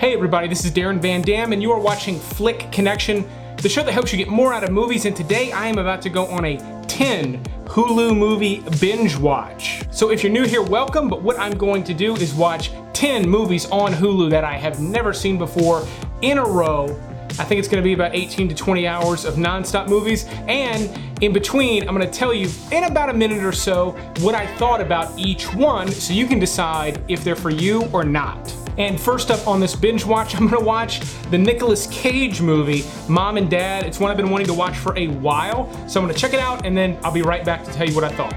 Hey everybody, this is Darren Van Damme and you are watching Flick Connection, the show that helps you get more out of movies, and today I am about to go on a 10 Hulu movie binge watch. So if you're new here, welcome, but what I'm going to do is watch 10 movies on Hulu that I have never seen before in a row. I think it's gonna be about 18 to 20 hours of non-stop movies, and in between, I'm gonna tell you in about a minute or so what I thought about each one so you can decide if they're for you or not. And first up on this binge watch, I'm gonna watch the Nicolas Cage movie, Mom and Dad. It's one I've been wanting to watch for a while, so I'm gonna check it out and then I'll be right back to tell you what I thought.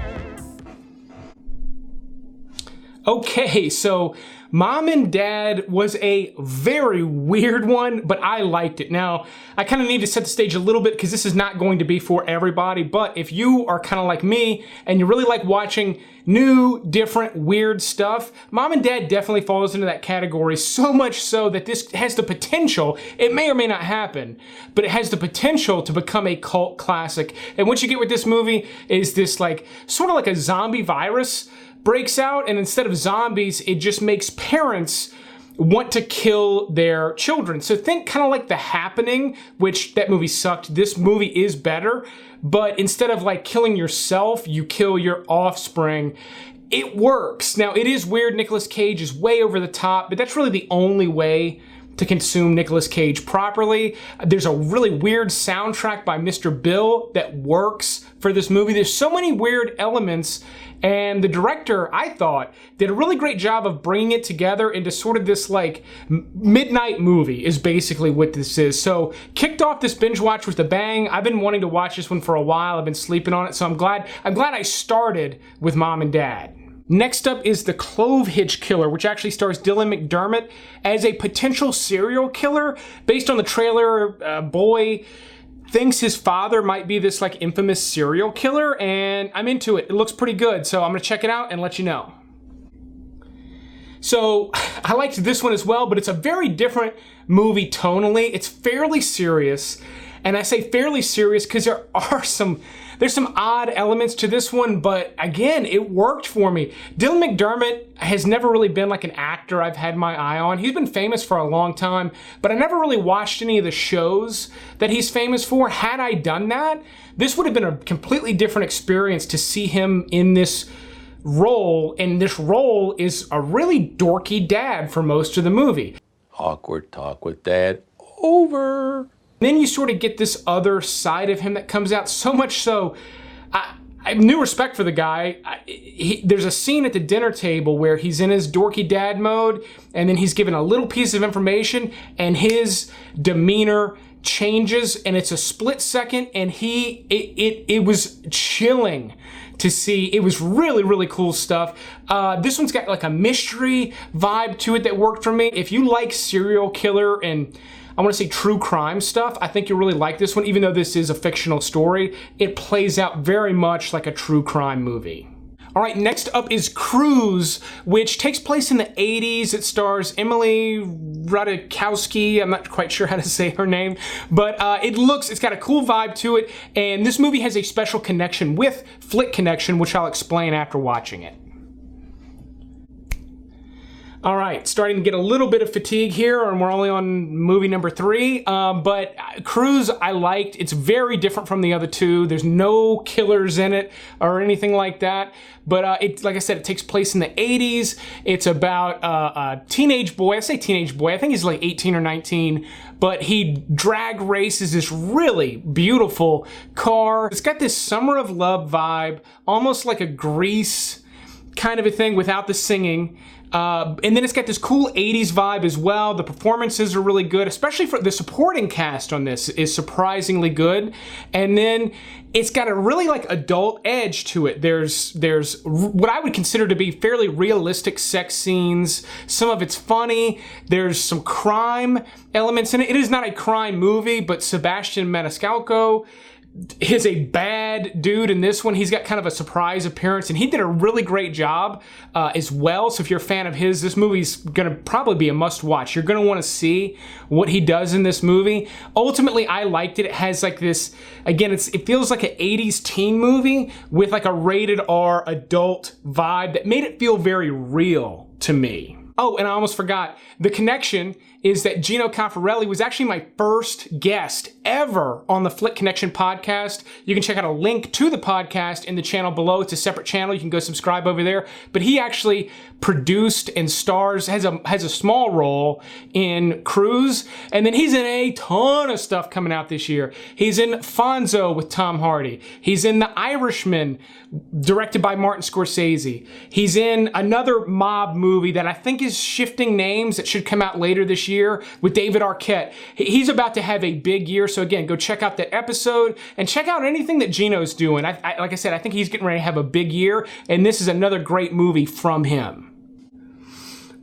Okay, so Mom and Dad was a very weird one, but I liked it. Now, I kind of need to set the stage a little bit because this is not going to be for everybody, but if you are kind of like me and you really like watching new, different, weird stuff, Mom and Dad definitely falls into that category, so much so that this has the potential, it may or may not happen, but it has the potential to become a cult classic. And what you get with this movie is this like, sort of like a zombie virus breaks out, and instead of zombies, it just makes parents want to kill their children. So think kind of like The Happening, which that movie sucked. This movie is better, but instead of like killing yourself, you kill your offspring. It works. Now, it is weird. Nicolas Cage is way over the top, but that's really the only way to consume Nicolas Cage properly. There's a really weird soundtrack by Mr. Bill that works for this movie. There's so many weird elements, and the director, I thought, did a really great job of bringing it together into sort of this like midnight movie is basically what this is. So kicked off this binge watch with a bang. I've been wanting to watch this one for a while. I've been sleeping on it, so I'm glad I started with Mom and Dad. Next up is the Clovehitch Killer, which actually stars Dylan McDermott as a potential serial killer. Based on the trailer, boy thinks his father might be this like infamous serial killer, and I'm into it. It looks pretty good, so I'm gonna check it out and let you know. So I liked this one as well, but it's a very different movie tonally. It's fairly serious, and I say fairly serious because there's some odd elements to this one, but again, it worked for me. Dylan McDermott has never really been like an actor I've had my eye on. He's been famous for a long time, but I never really watched any of the shows that he's famous for. Had I done that, this would have been a completely different experience to see him in this role, and this role is a really dorky dad for most of the movie. Awkward talk with Dad. Over. Then you sort of get this other side of him that comes out, so much so, I have new respect for the guy. There's a scene at the dinner table where he's in his dorky dad mode, and then he's given a little piece of information, and his demeanor changes, and it's a split second, and it was chilling to see. It was really, really cool stuff. This one's got like a mystery vibe to it that worked for me. If you like serial killer and I want to say true crime stuff, I think you'll really like this one. Even though this is a fictional story, it plays out very much like a true crime movie. All right, next up is Cruise, which takes place in the 80s. It stars Emily Ratajkowski. I'm not quite sure how to say her name, but it's got a cool vibe to it. And this movie has a special connection with Flick Connection, which I'll explain after watching it. All right, starting to get a little bit of fatigue here, and we're only on movie number 3, but Cruise I liked. It's very different from the other two. There's no killers in it or anything like that, but like I said, it takes place in the 80s. It's about a teenage boy. I say teenage boy, I think he's like 18 or 19, but he drag races this really beautiful car. It's got this Summer of Love vibe, almost like a Grease kind of a thing without the singing. And then it's got this cool 80s vibe as well. The performances are really good, especially for the supporting cast on this is surprisingly good. And then it's got a really like adult edge to it. There's what I would consider to be fairly realistic sex scenes. Some of it's funny. There's some crime elements in it. It is not a crime movie, but Sebastian Maniscalco is a bad dude in this one. He's got kind of a surprise appearance, and he did a really great job as well. So if you're a fan of his, this movie's gonna probably be a must-watch. You're gonna want to see what he does in this movie. Ultimately, I liked it. It has like this, again, it feels like an 80s teen movie with like a rated R adult vibe that made it feel very real to me. Oh, and I almost forgot, the connection is that Gino Caffarelli was actually my first guest ever on the Flick Connection podcast. You can check out a link to the podcast in the channel below. It's a separate channel. You can go subscribe over there. But he actually produced and stars, has a small role in Cruise. And then he's in a ton of stuff coming out this year. He's in Fonzo with Tom Hardy. He's in The Irishman, directed by Martin Scorsese. He's in another mob movie that I think is shifting names that should come out later this year with David Arquette. He's about to have a big year. So again, go check out that episode and check out anything that Gino's doing. Like I said, I think he's getting ready to have a big year, and this is another great movie from him.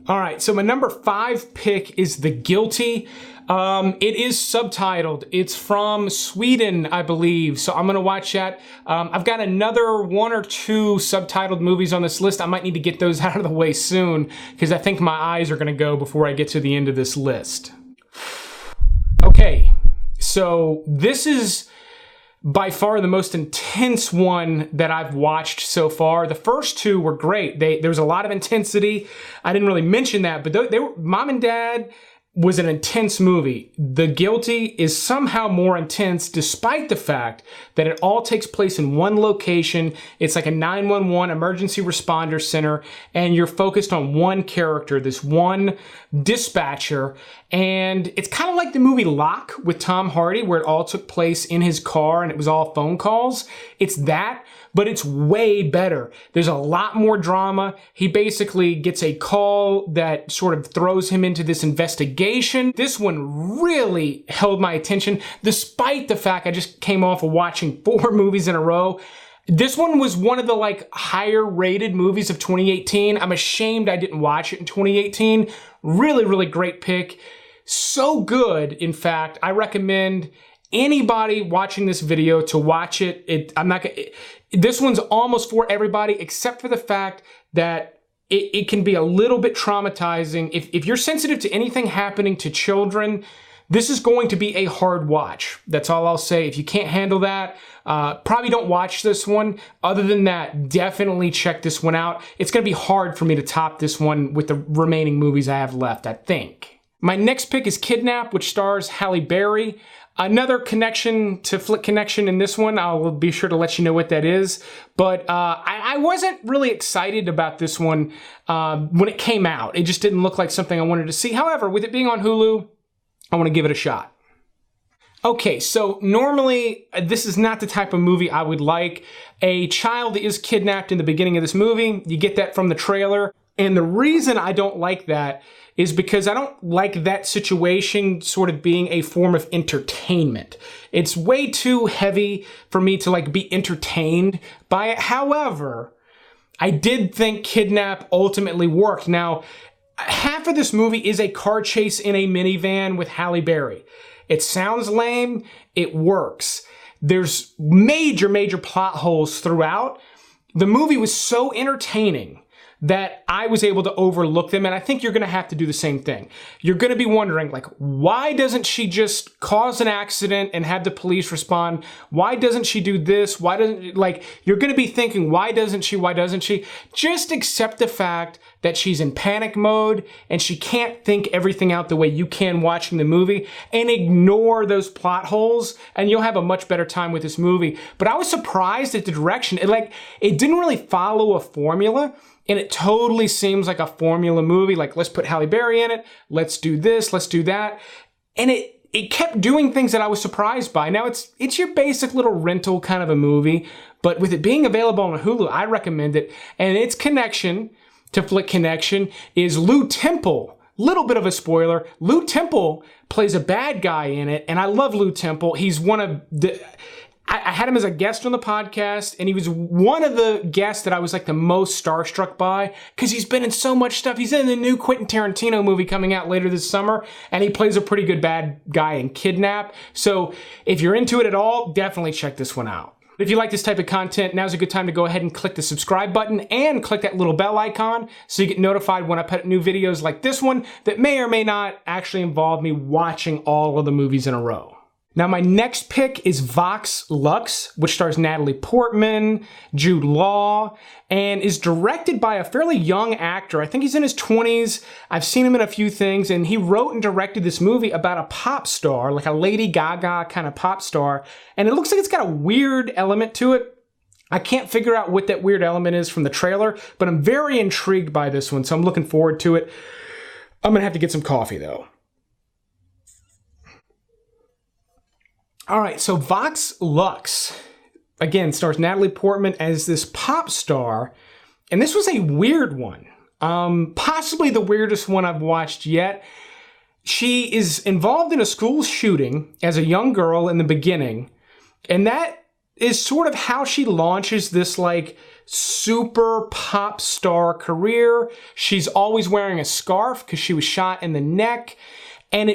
All right, so my number 5 pick is The Guilty. It is subtitled. It's from Sweden, I believe. So I'm going to watch that. I've got another 1 or 2 subtitled movies on this list. I might need to get those out of the way soon because I think my eyes are going to go before I get to the end of this list. Okay, so this is by far the most intense one that I've watched so far. The first 2 were great. There was a lot of intensity. I didn't really mention that, but they were, Mom and Dad was an intense movie. The Guilty is somehow more intense despite the fact that it all takes place in one location. It's like a 911 emergency responder center, and you're focused on one character, this one dispatcher. And it's kind of like the movie Lock with Tom Hardy, where it all took place in his car and it was all phone calls. It's that, but it's way better. There's a lot more drama. He basically gets a call that sort of throws him into this investigation. This one really held my attention, despite the fact I just came off of watching 4 movies in a row. This one was one of the higher rated movies of 2018. I'm ashamed I didn't watch it in 2018. Really, really great pick. So good, in fact, I recommend anybody watching this video to watch it. This one's almost for everybody, except for the fact that it can be a little bit traumatizing. If you're sensitive to anything happening to children, this is going to be a hard watch. That's all I'll say. If you can't handle that, probably don't watch this one. Other than that, definitely check this one out. It's going to be hard for me to top this one with the remaining movies I have left, I think. My next pick is Kidnap, which stars Halle Berry. Another connection to Flick Connection in this one. I'll be sure to let you know what that is. But I wasn't really excited about this one when it came out. It just didn't look like something I wanted to see. However, with it being on Hulu, I want to give it a shot. Okay, so normally this is not the type of movie I would like. A child is kidnapped in the beginning of this movie. You get that from the trailer. And the reason I don't like that is because I don't like that situation sort of being a form of entertainment. It's way too heavy for me to be entertained by it. However, I did think Kidnap ultimately worked. Now, half of this movie is a car chase in a minivan with Halle Berry. It sounds lame. It works. There's major, major plot holes throughout. The movie was so entertaining that I was able to overlook them, and I think you're going to have to do the same thing. You're going to be wondering, why doesn't she just cause an accident and have the police respond? Why doesn't she do this? Why doesn't, you're going to be thinking, why doesn't she? Why doesn't she? Just accept the fact that she's in panic mode and she can't think everything out the way you can watching the movie, and ignore those plot holes, and you'll have a much better time with this movie. But I was surprised at the direction. It didn't really follow a formula. And it totally seems like a formula movie, let's put Halle Berry in it, let's do this, let's do that. And it kept doing things that I was surprised by. Now, it's your basic little rental kind of a movie, but with it being available on Hulu, I recommend it. And its connection to Flick Connection is Lou Temple. Little bit of a spoiler. Lou Temple plays a bad guy in it, and I love Lou Temple. He's one of the... I had him as a guest on the podcast, and he was one of the guests that I was the most starstruck by, because he's been in so much stuff. He's in the new Quentin Tarantino movie coming out later this summer, and he plays a pretty good bad guy in Kidnap. So if you're into it at all, definitely check this one out. If you like this type of content, now's a good time to go ahead and click the subscribe button and click that little bell icon so you get notified when I put new videos like this one that may or may not actually involve me watching all of the movies in a row. Now, my next pick is Vox Lux, which stars Natalie Portman, Jude Law, and is directed by a fairly young actor. I think he's in his 20s. I've seen him in a few things, and he wrote and directed this movie about a pop star, like a Lady Gaga kind of pop star, and it looks like it's got a weird element to it. I can't figure out what that weird element is from the trailer, but I'm very intrigued by this one, so I'm looking forward to it. I'm going to have to get some coffee, though. All right, so Vox Lux, again, stars Natalie Portman as this pop star, and this was a weird one, possibly the weirdest one I've watched yet. She is involved in a school shooting as a young girl in the beginning, and that is sort of how she launches this, like, super pop star career. She's always wearing a scarf because she was shot in the neck. And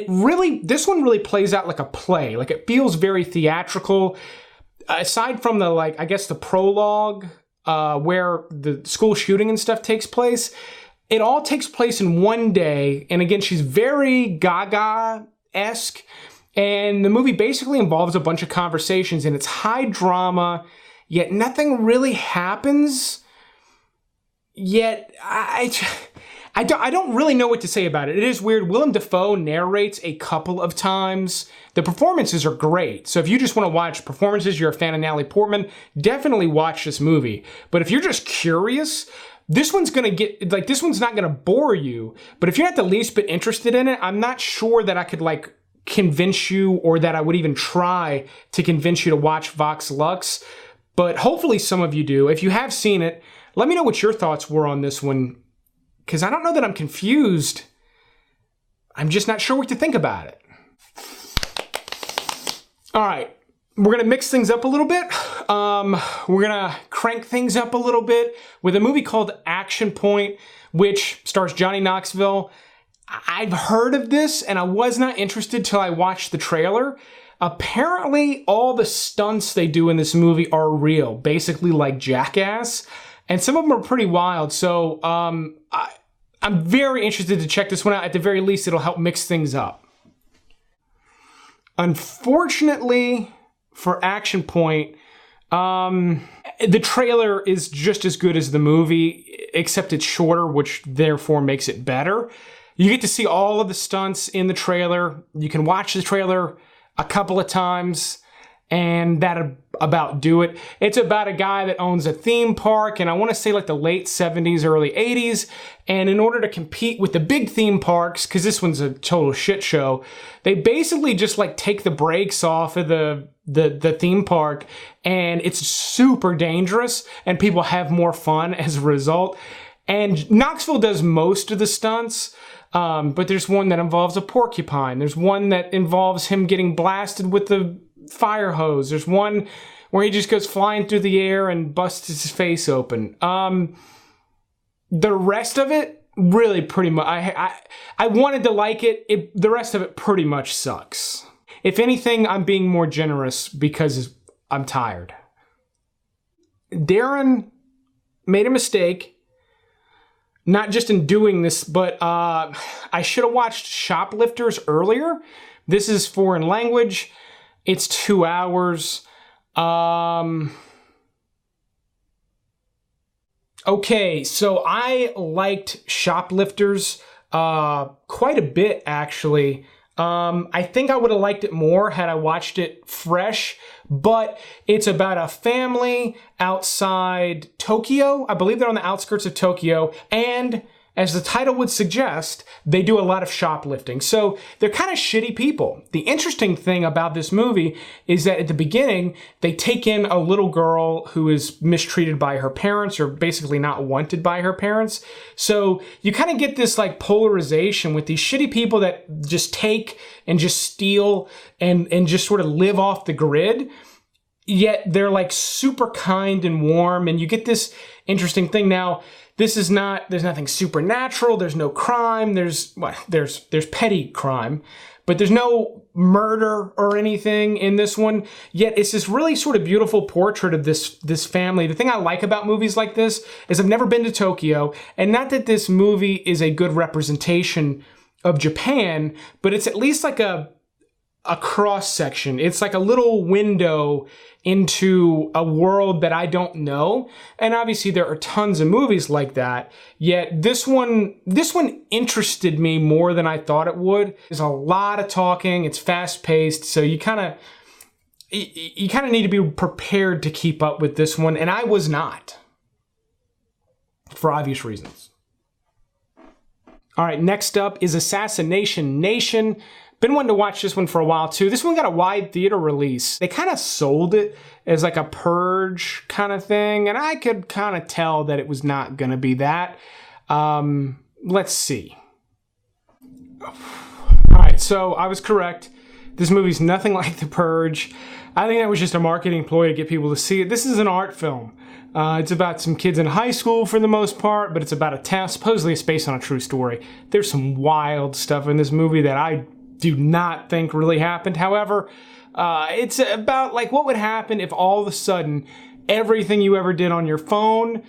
this one really plays out like a play. Like, it feels very theatrical. Aside from the, like, I guess the prologue, where the school shooting and stuff takes place, it all takes place in one day. And again, she's very Gaga-esque. And the movie basically involves a bunch of conversations, and it's high drama, yet nothing really happens. Yet, I don't really know what to say about it. It is weird. Willem Dafoe narrates a couple of times. The performances are great. So if you just want to watch performances, you're a fan of Natalie Portman, definitely watch this movie. But if you're just curious, this one's not going to bore you. But if you're not the least bit interested in it, I'm not sure that I could, like, convince you, or that I would even try to convince you to watch Vox Lux. But hopefully some of you do. If you have seen it, let me know what your thoughts were on this one, because I don't know that I'm confused. I'm just not sure what to think about it. All right, we're going to mix things up a little bit. We're going to crank things up a little bit with a movie called Action Point, which stars Johnny Knoxville. I've heard of this, and I was not interested till I watched the trailer. Apparently, all the stunts they do in this movie are real, basically like Jackass, and some of them are pretty wild. So I'm very interested to check this one out. At the very least, it'll help mix things up. Unfortunately, for Action Point, the trailer is just as good as the movie, except it's shorter, which therefore makes it better. You get to see all of the stunts in the trailer. You can watch the trailer a couple of times, and that'll about do it. It's about a guy that owns a theme park, and I want to say like the late 70s, early 80s, and in order to compete with the big theme parks, because this one's a total shit show, they basically just like take the brakes off of the theme park, and it's super dangerous, and people have more fun as a result. And Knoxville does most of the stunts, but there's one that involves a porcupine. There's one that involves him getting blasted with the fire hose. There's one where he just goes flying through the air and busts his face open. The rest of it, really pretty much, I wanted to like it. The rest of it pretty much sucks. If anything, I'm being more generous because I'm tired. Darren made a mistake. Not just in doing this, but I should have watched Shoplifters earlier. This is foreign language. It's 2 hours. Okay, so I liked Shoplifters quite a bit, actually. I think I would have liked it more had I watched it fresh, but it's about a family outside Tokyo. I believe they're on the outskirts of Tokyo, and as the title would suggest, they do a lot of shoplifting. So they're kind of shitty people. The interesting thing about this movie is that at the beginning, they take in a little girl who is mistreated by her parents, or basically not wanted by her parents. So you kind of get this like polarization with these shitty people that just take and just steal and just sort of live off the grid. Yet they're like super kind and warm, and you get this interesting thing. Now, there's nothing supernatural, there's no crime, there's petty crime, but there's no murder or anything in this one. Yet it's this really sort of beautiful portrait of this family. The thing I like about movies like this is I've never been to Tokyo, and not that this movie is a good representation of Japan, but it's at least like a a cross section. It's like a little window into a world that I don't know. And obviously there are tons of movies like that. Yet this one interested me more than I thought it would. There's a lot of talking. It's fast paced. So you kind of need to be prepared to keep up with this one. And I was not, for obvious reasons. All right, next up is Assassination Nation. Been wanting to watch this one for a while too. This one got a wide theater release. They kind of sold it as like a Purge kind of thing, and I could kind of tell that it was not gonna be that. Let's see. All right, so I was correct. This movie's nothing like The Purge. I think that was just a marketing ploy to get people to see it. This is an art film. It's about some kids in high school for the most part, but it's about a town. Supposedly it's based on a true story. There's some wild stuff in this movie that I do not think really happened. However, it's about like what would happen if all of a sudden everything you ever did on your phone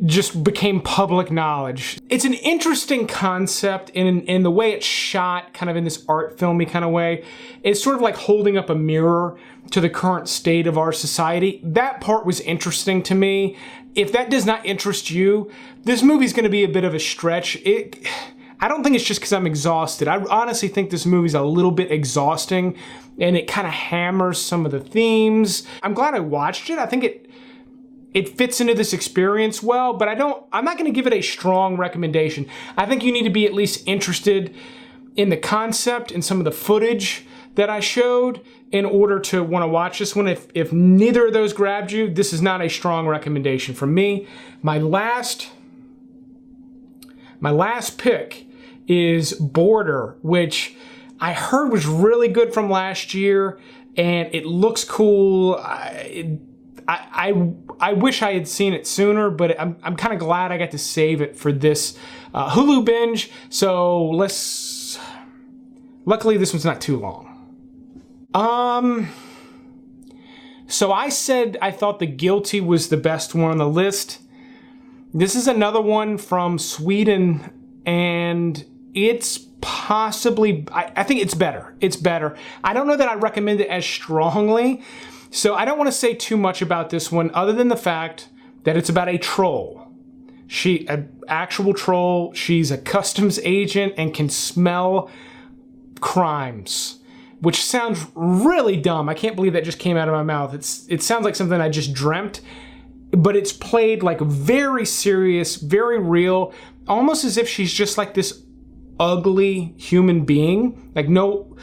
just became public knowledge. It's an interesting concept in the way it's shot, kind of in this art filmy kind of way. It's sort of like holding up a mirror to the current state of our society. That part was interesting to me. If that does not interest you, this movie's going to be a bit of a stretch. I don't think it's just because I'm exhausted. I honestly think this movie's a little bit exhausting, and it kind of hammers some of the themes. I'm glad I watched it. I think it fits into this experience well, but I'm not going to give it a strong recommendation. I think you need to be at least interested in the concept and some of the footage that I showed in order to want to watch this one. If neither of those grabbed you, this is not a strong recommendation from me. My last pick is Border, which I heard was really good from last year, and it looks cool. I wish I had seen it sooner, but I'm kind of glad I got to save it for this Hulu binge. So luckily this one's not too long. So I said I thought The Guilty was the best one on the list. This is another one from Sweden, and it's possibly, I think it's better. It's better. I don't know that I recommend it as strongly, so I don't want to say too much about this one other than the fact that it's about a troll. An actual troll. She's a customs agent and can smell crimes, which sounds really dumb. I can't believe that just came out of my mouth. It sounds like something I just dreamt, but it's played like very serious, very real, almost as if she's just like this ugly human being. Like no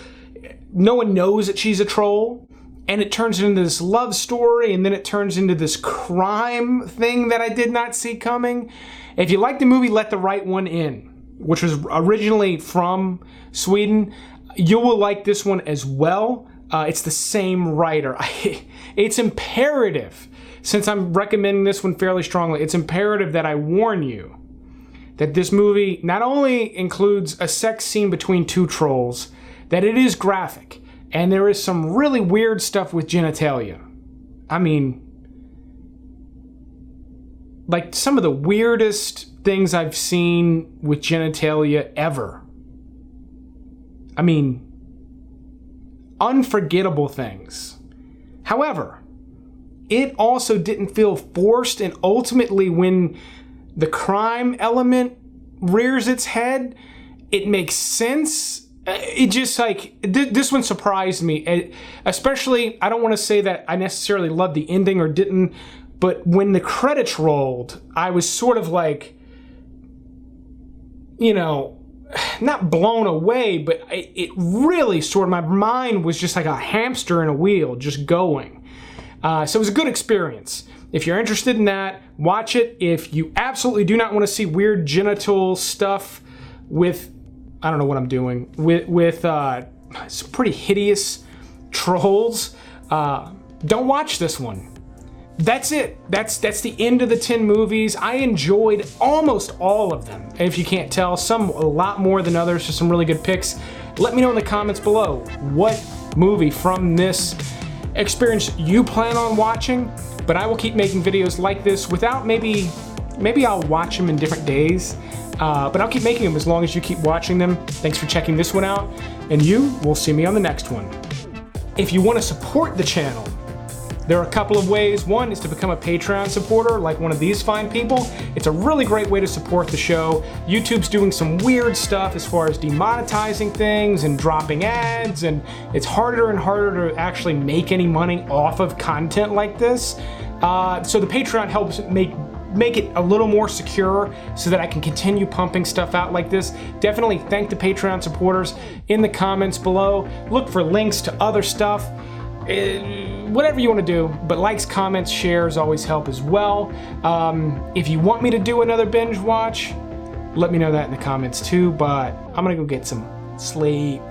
one knows that she's a troll, and it turns into this love story, and then it turns into this crime thing that I did not see coming. If you like the movie Let the Right One In, which was originally from Sweden, you will like this one as well. It's the same writer. It's imperative, since I'm recommending this one fairly strongly, it's imperative that I warn you that this movie not only includes a sex scene between two trolls, that it is graphic, and there is some really weird stuff with genitalia. I mean, like some of the weirdest things I've seen with genitalia ever. I mean, unforgettable things. However, it also didn't feel forced, and ultimately when the crime element rears its head, it makes sense. It just like, this one surprised me. Especially, I don't want to say that I necessarily loved the ending or didn't, but when the credits rolled, I was sort of like, you know, not blown away, but it really sort of, my mind was just like a hamster in a wheel, just going. So it was a good experience. If you're interested in that, watch it. If you absolutely do not want to see weird genital stuff with, I don't know what I'm doing, with some pretty hideous trolls, don't watch this one. That's it. That's the end of the 10 movies. I enjoyed almost all of them. And if you can't tell, some a lot more than others, just some really good picks. Let me know in the comments below what movie from this experience you plan on watching. But I will keep making videos like this without, maybe I'll watch them in different days. But I'll keep making them as long as you keep watching them. Thanks for checking this one out, and you will see me on the next one. If you want to support the channel, there are a couple of ways. One is to become a Patreon supporter, like one of these fine people. It's a really great way to support the show. YouTube's doing some weird stuff as far as demonetizing things and dropping ads, and it's harder and harder to actually make any money off of content like this. So the Patreon helps make it a little more secure so that I can continue pumping stuff out like this. Definitely thank the Patreon supporters in the comments below. Look for links to other stuff. Whatever you want to do, but likes, comments, shares always help as well. If you want me to do another binge watch, let me know that in the comments too, but I'm gonna go get some sleep.